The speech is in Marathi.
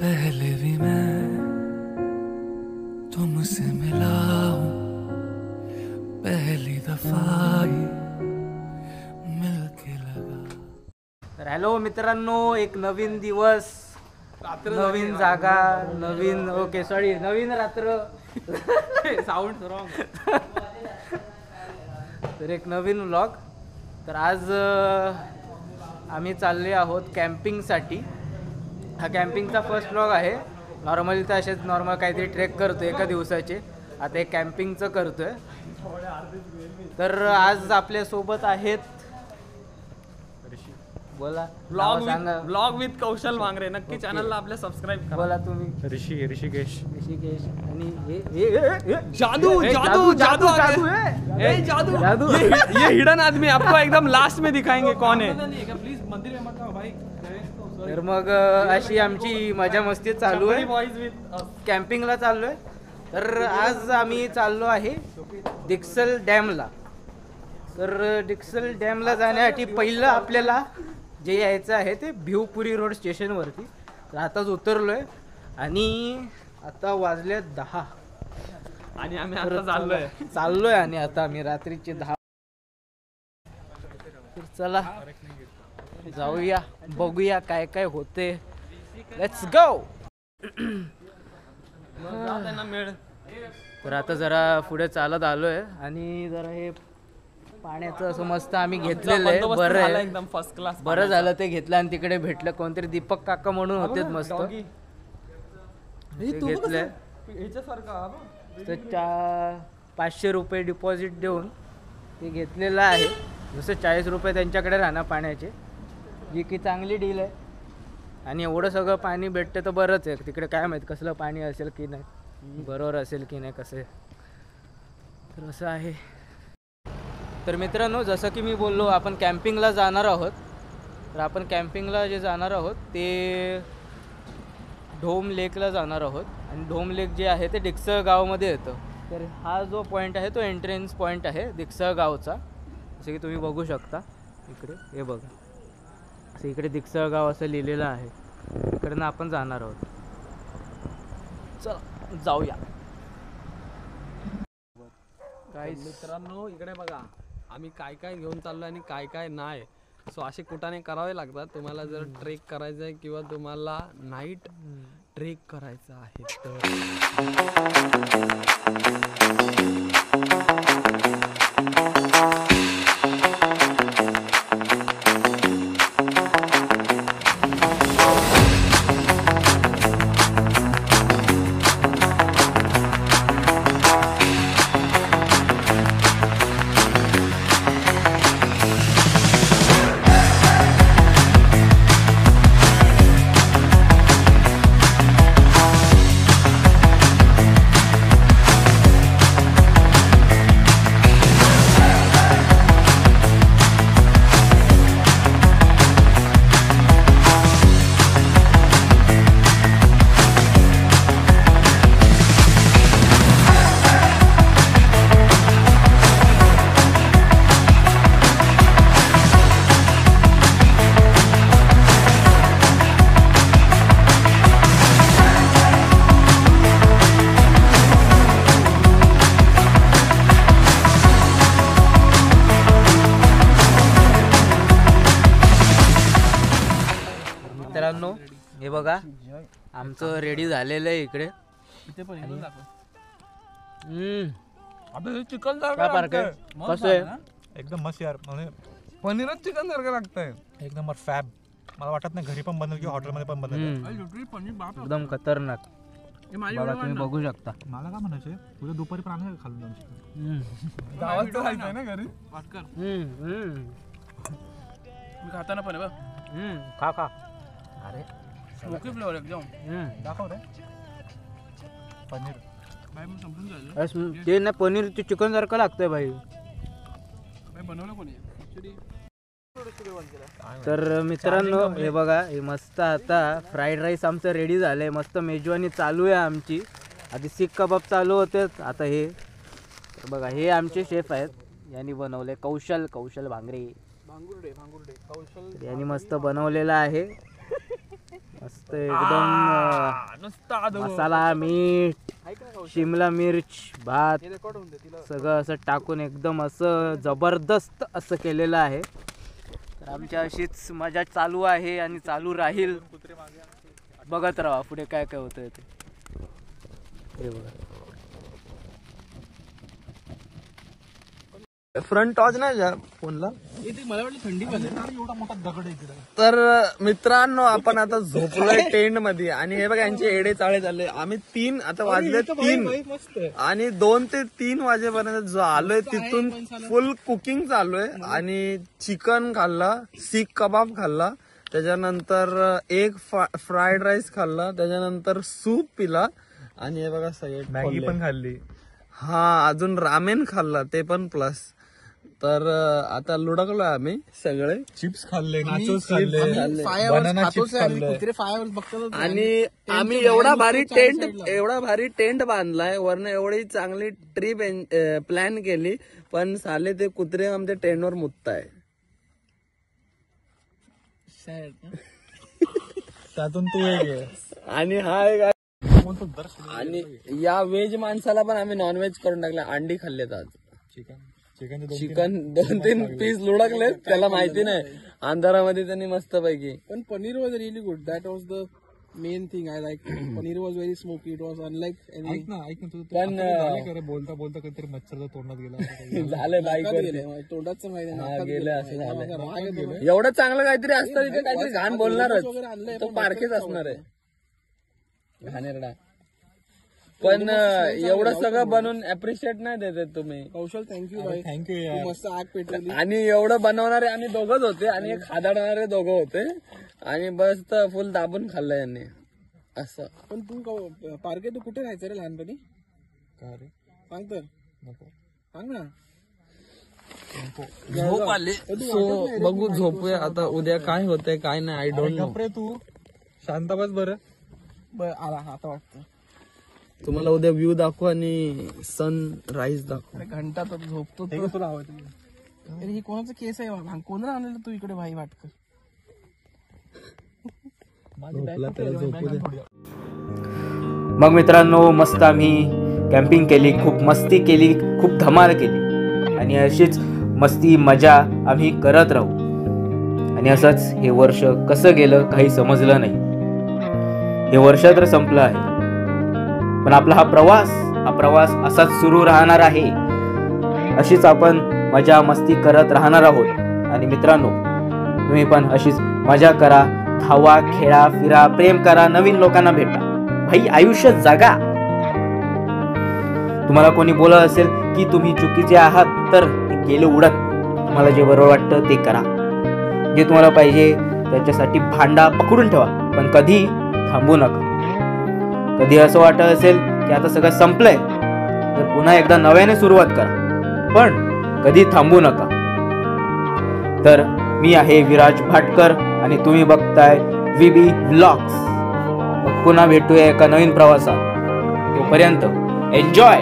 पहले भी मैं तुमसे मिला हूँ, पहली दफा ही मिलके लगा। तर हॅलो मित्रांनो, एक नवीन दिवस, नवीन जागा, नवीन ओके सॉरी नवीन रात्र साऊंड रॉंग तर एक नवीन व्लॉग. तर आज आम्ही चालले आहोत कॅम्पिंगसाठी. हा कॅम्पिंगचा फर्स्ट व्लॉग आहे. नॉर्मली तर असेच नॉर्मल काहीतरी ट्रेक करतो एका दिवसाचे, आता एक कॅम्पिंगचं करतोय. तर आज आपल्यासोबत आहेत, बोला ब्लॉग विथ कौशल वांगरे. नक्की चॅनलला आपल्या सबस्क्राईब करा. बोला तुम्ही. ऋषिकेश आणि जादू जादू जादू जादू है जादू जादू. ये हिडन आदमी आपको एकदम लास्ट में दिखाएंगे कौन है. प्लीज मंदिर में मत आओ भाई. तर मग अशी आमची मजा मस्ती चालू आहे. कॅम्पिंगला चाललोय. तर आज आम्ही चाललो आहे डिक्सल डॅमला. तर डिक्सल डॅमला जाण्यासाठी पहिलं आपल्याला जे यायचं आहे ते भिवपुरी रोड स्टेशनवरती. तर आताच उतरलोय आणि आता वाजले 10 आणि आम्ही आता चाललोय आणि आता आम्ही रात्रीचे 10. तर चला जाऊया, बघूया काय काय होते. Let's go. तर आता जरा पुढे चालत आलोय आणि जरा हे पाण्याचं असं मस्त आम्ही घेतलेलं आहे. बरं आहे, एकदम फर्स्ट क्लास. बरं झालं ते घेतलं. आणि तिकडे भेटलं कोणतरी दीपक काका म्हणून होते मस्त, घेतलंय. तर 500 रुपये डिपॉझिट देऊन ते घेतलेलं आहे. जसं 40 रुपये त्यांच्याकडे राहणार पाण्याचे, जी की चांगली डील आहे. आणि एवढं सगळं पाणी भेटतं तर बरंच आहे. तिकडे काय माहीत कसलं पाणी असेल की नाही, बरोबर असेल की नाही कसं. तर असं आहे. तर मित्रांनो, जसं की मी बोललो आपण कॅम्पिंगला जाणार आहोत. तर आपण कॅम्पिंगला जे जाणार आहोत ते ढोम लेकला जाणार आहोत. आणि ढोम लेक जे आहे ते डिक्सळ गावामध्ये येतं. तर हा जो पॉईंट आहे तो एंट्रन्स पॉईंट आहे डिक्सळ गावचा. जसं की तुम्ही बघू शकता इकडे, हे बघा असं इकडे डिक्सळ गाव असं लिहिलेलं आहे. इकडनं आपण जाणार आहोत. चला जाऊया. काय मित्रांनो, इकडे बघा आम्ही काय काय घेऊन चाललो आणि काय काय नाही. सो असे कुटाने करावे लागतात. तुम्हाला जर ट्रेक करायचं आहे किंवा तुम्हाला नाईट ट्रेक करायचं आहे मित्रांनो. हे बघा आमचं रेडी झालेलं आहे इकडे. चिकन कसं आहे? एकदम मस्त यार. म्हणजे पनीरच चिकन सारखं लागतंय. एक नंबर फॅब. मला वाटत नाही घरी पण बनवेल किंवा हॉटेलमध्ये पण बनवेल. एकदम खतरनाक. बघा तुम्ही बघू शकता. मला काय म्हणायचं, उद्या दुपारी पण आम्ही खाल्लं जाऊ. गावात जायचंय ना घरी. मी खाताना पण खा खा. अरे स्मोकी फ्लेवर एकदम. दाखव रे पनीर. बाई मग संपून जायचं. ते ना पनीर ते चिकन सारखं लागतंय भाई. बाई बनवलं कोणी ॲक्च्युली. तर मित्रांनो हे बघा, हे मस्त आता फ्राईड राईस आमचं रेडी झालंय. मस्त मेजवानी चालू आहे आमची. आधी सीख कबाब चालू होते, आता हे. तर बघा हे आमचे शेफ आहेत, यांनी बनवले कौशल भांगरे. भांगुर्डे कौशल यांनी मस्त बनवलेलं आहे. मस्त एकदम मसाला, मीठ, शिमला मिर्च, भात सगळं असं टाकून एकदम असं जबरदस्त असं केलेलं आहे. तर आमच्या अशीच मजा चालू आहे आणि चालू राहील. बघत राहा पुढे काय काय होतंय ते. हे बघा फ्रंट टॉच नाही फोनला. मला वाटलं थंडी मध्ये एवढा मोठा दगड आहे इकडे. तर मित्रांनो आपण आता झोपलोय टेंट मध्ये आणि हे बघा यांचे एडे चाळे चालले. आम्ही 3 आता वाजले 3 आणि 2 ते 3 वाजेपर्यंत जो आलोय तिथून फुल कुकिंग चालू आहे. आणि चिकन खाल्ला, सीख कबाब खाल्ला, त्याच्यानंतर एक फ्राईड राईस खाल्ला, त्याच्यानंतर सूप पिला आणि हे बघा सगळे मॅगी पण खाल्ली. हा अजून रामेन खाल्ला ते पण प्लस. तर आता लुडकलोय आम्ही सगळे. चिप्स खाल्ले, नाचोस खाल्ले, बनाना चिप्स खाल्ले. आणि आम्ही एवढा भारी टेंट बांधलाय. वरनं एवढी चांगली ट्रिप प्लॅन केली पण साले ते कुत्रे आमच्या टेंटवर मुतताय. त्यातून तू एक आणि हा एक आणि या व्हेज माणसाला पण आम्ही नॉनव्हेज करून टाकलं. अंडी खाल्लेत आज. चिकन 2-3 पीस लुडकले, त्याला माहिती नाही. अंधारामध्ये त्यांनी मस्त पैकी. पण paneer was really good. That was the main thing I like. Paneer was very smoky. It was unlike any. ऐक ना पण बोलता बोलता काहीतरी मच्छरचा तोंडात गेला. झालं बाईक तोंडाच गेलं असं झालं. एवढं चांगलं काहीतरी असतं तिथे काहीतरी घाण बोलणारच. तो पारखेच असणार आहे घाणेरडा. पण एवढं सगळं बनवून अप्रिशिएट नाही देते तुम्ही. कौशल थँक्यू भाई. थँक्यू. मस्त आग पेटवली. आणि एवढं बनवणारे आम्ही दोघंच होते आणि एक खादाडणारे दोघं होते आणि बस फुल दाबून खाल्लं यांनी असं. पण तू पारखे तू कुठे राहायचं रे लहानपणी? काय रे? सांग तर. नको सांग ना. झोप आली. सो बघू झोपूया आता. उद्या काय होतंय काय नाही आय डोंट नो. तू शांत बस बरं. आला आता वाटतं. तुम्हाला उद्या व्ह्यू दाखवू आणि सन राईज दाखवू. घंटा तर झोपतो तुला आवडतं. अरे ही कोणाचा केस आहे? कोणाला आणलेलं तू इकडे भाई वाटतं? मग मित्रांनो मस्त आम्ही कॅम्पिंग केली, खूप मस्ती केली, खूप धमाल केली आणि अशीच मस्ती मजा आम्ही करत राहू. आणि असंच हे वर्ष कसं गेलं काही समजलं नाही. हे वर्ष तर संपलं आहे पण आपला हा प्रवास असाच सुरू राहणार आहे. अशीच आपण मजा मस्ती करत राहणार आहोत. आणि मित्रांनो तुम्ही पण अशीच मजा करा, खावा, खेळा, फिरा, प्रेम करा, नवीन लोकांना भेटा. भाई आयुष्य जगा. तुम्हाला कोणी बोलत असेल की तुम्ही चुकीचे आहात तर गेले उडत. तुम्हाला जे बरोबर वाटतं ते करा. जे तुम्हाला पाहिजे त्याच्यासाठी भांडा पकडून ठेवा पण कधी थांबू नका. कधी असं वाटत असेल की आता सगळं संपलंय तर पुन्हा एकदा नव्याने सुरुवात करा पण कधी थांबू नका. तर मी आहे विराज भाटकर आणि तुम्ही बघताय VB व्लॉग्स. पुन्हा भेटूया एका नवीन प्रवासात. तोपर्यंत एन्जॉय.